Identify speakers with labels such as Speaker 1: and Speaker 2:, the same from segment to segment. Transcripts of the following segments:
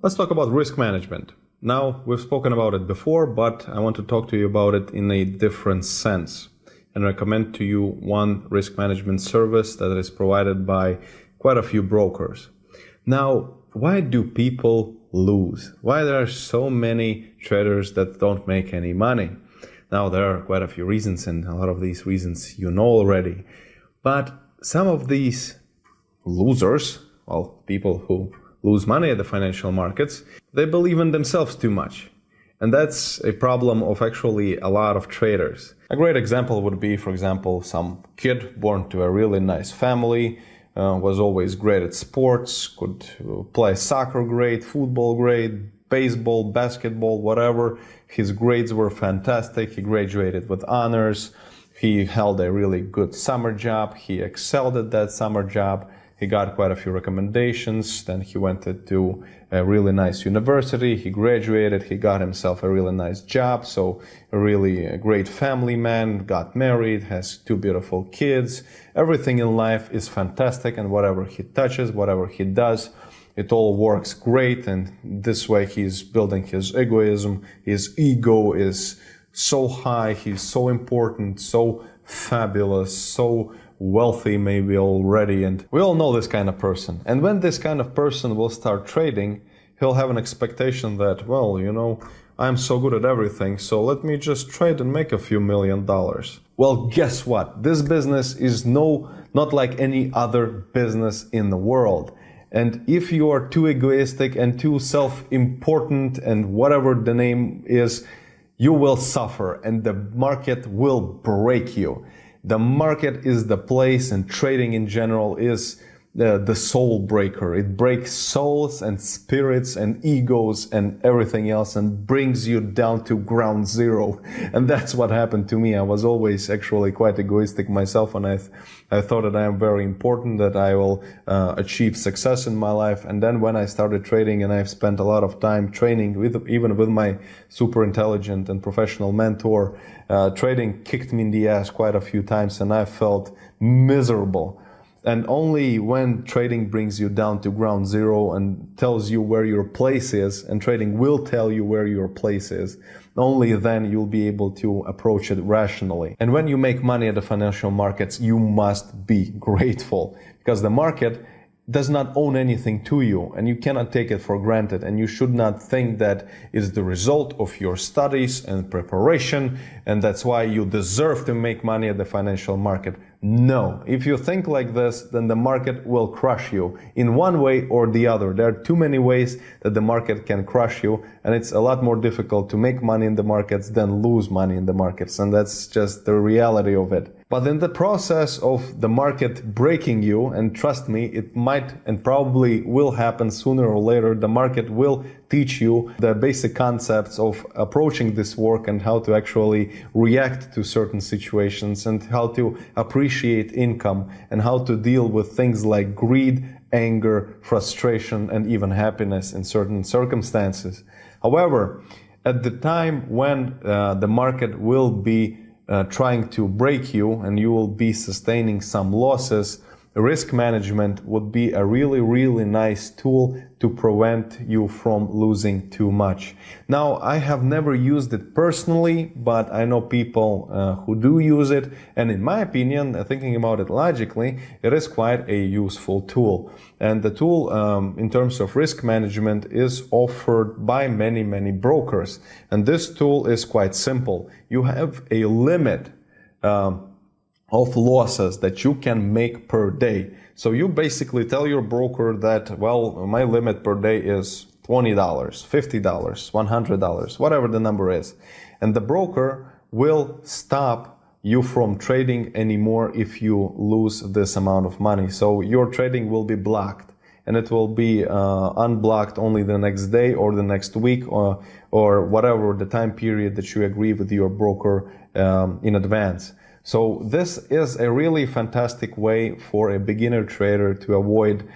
Speaker 1: Let's talk about risk management. Now, we've spoken about it before, but I want to talk to you about it in a different sense and recommend to you one risk management service that is provided by quite a few brokers. Now, why do people lose? Why there are so many traders that don't make any money? Now, there are quite a few reasons, and a lot of these reasons you know already. But some of these losers, well, people who lose money at the financial markets, they believe in themselves too much. And that's a problem of actually a lot of traders. A great example would be, for example, some kid born to a really nice family, was always great at sports, could play soccer great, football great, baseball, basketball, whatever. His grades were fantastic. He graduated with honors. He held a really good summer job. He excelled at that summer job. He got quite a few recommendations. Then he went to a really nice university. He graduated. He got himself a really nice job. So a really great family man, got married, has 2 beautiful kids. Everything in life is fantastic. And whatever he touches, whatever he does, it all works great. And this way he's building his egoism. His ego is so high. He's so important, so fabulous, so wealthy maybe already, and we all know this kind of person. And when this kind of person will start trading, he'll have an expectation that, well, you know, I'm so good at everything, so let me just trade and make a few $1,000,000. Well, guess what? This business is not like any other business in the world. And if you are too egoistic and too self-important and whatever the name is, you will suffer and the market will break you. The market is the place, and trading in general is the soul breaker. It breaks souls and spirits and egos and everything else and brings you down to ground zero. And that's what happened to me. I was always actually quite egoistic myself, and I thought that I am very important, that I will achieve success in my life. And then when I started trading, and I've spent a lot of time training even with my super intelligent and professional mentor, trading kicked me in the ass quite a few times, and I felt miserable. And only when trading brings you down to ground zero and tells you where your place is, and trading will tell you where your place is, only then you'll be able to approach it rationally. And when you make money at the financial markets, you must be grateful, because the market does not own anything to you, and you cannot take it for granted. And you should not think that is the result of your studies and preparation, and that's why you deserve to make money at the financial market. No. If you think like this, then the market will crush you in one way or the other. There are too many ways that the market can crush you, and it's a lot more difficult to make money in the markets than lose money in the markets, and that's just the reality of it. But in the process of the market breaking you, and trust me, it might and probably will happen sooner or later, the market will teach you the basic concepts of approaching this work and how to actually react to certain situations and how to appreciate income and how to deal with things like greed, anger, frustration, and even happiness in certain circumstances. However, at the time when the market will be trying to break you and you will be sustaining some losses, risk management would be a really, really nice tool to prevent you from losing too much. Now, I have never used it personally, but I know people who do use it. And in my opinion, thinking about it logically, it is quite a useful tool. And the tool, in terms of risk management, is offered by many, many brokers. And this tool is quite simple. You have a limit of losses that you can make per day. So you basically tell your broker that, well, my limit per day is $20, $50, $100, whatever the number is. And the broker will stop you from trading anymore if you lose this amount of money. So your trading will be blocked, and it will be unblocked only the next day or the next week or whatever the time period that you agree with your broker in advance. So this is a really fantastic way for a beginner trader to avoid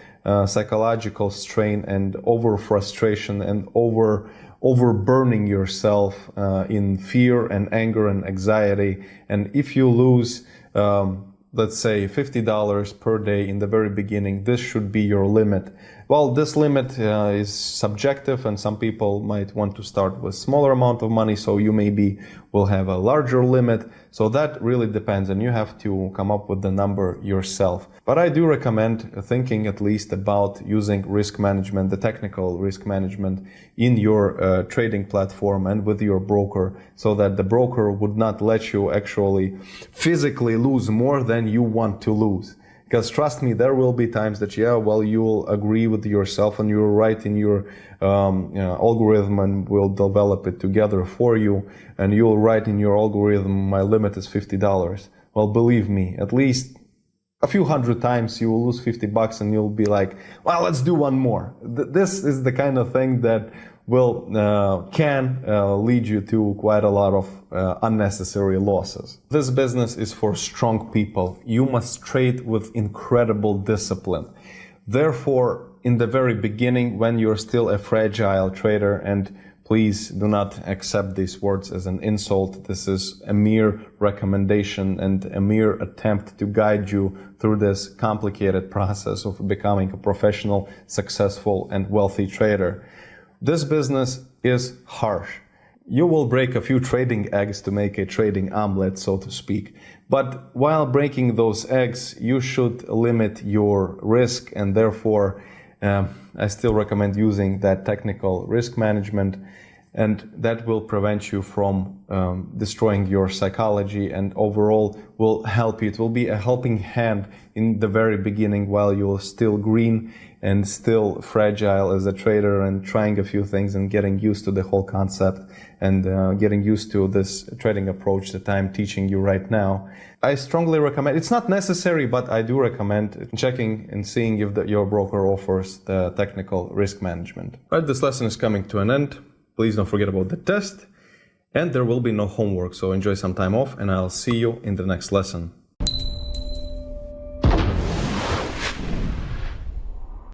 Speaker 1: psychological strain and over frustration and overburning yourself in fear and anger and anxiety. And if you lose, let's say $50 per day in the very beginning, this should be your limit. Well, this limit is subjective, and some people might want to start with smaller amount of money, so you maybe will have a larger limit. So that really depends, and you have to come up with the number yourself. But I do recommend thinking at least about using risk management, the technical risk management in your trading platform and with your broker, so that the broker would not let you actually physically lose more than you want to lose. Because trust me, there will be times that, you'll agree with yourself and you're right in your algorithm, and we'll develop it together for you. And you'll write in your algorithm, my limit is $50. Well, believe me, at least a few hundred times you will lose $50 and you'll be like, well, let's do one more. This is the kind of thing that can lead you to quite a lot of unnecessary losses. This business is for strong people. You must trade with incredible discipline. Therefore, in the very beginning, when you're still a fragile trader, and please do not accept these words as an insult. This is a mere recommendation and a mere attempt to guide you through this complicated process of becoming a professional, successful, and wealthy trader. This business is harsh. You will break a few trading eggs to make a trading omelet, so to speak. But while breaking those eggs, you should limit your risk, and therefore I still recommend using that technical risk management, and that will prevent you from destroying your psychology, and overall will help you. It will be a helping hand in the very beginning while you're still green and still fragile as a trader and trying a few things and getting used to the whole concept and getting used to this trading approach that I'm teaching you right now. I strongly recommend, it's not necessary, but I do recommend checking and seeing if your broker offers the technical risk management. All right, this lesson is coming to an end. Please don't forget about the test, and there will be no homework, so enjoy some time off, and I'll see you in the next lesson.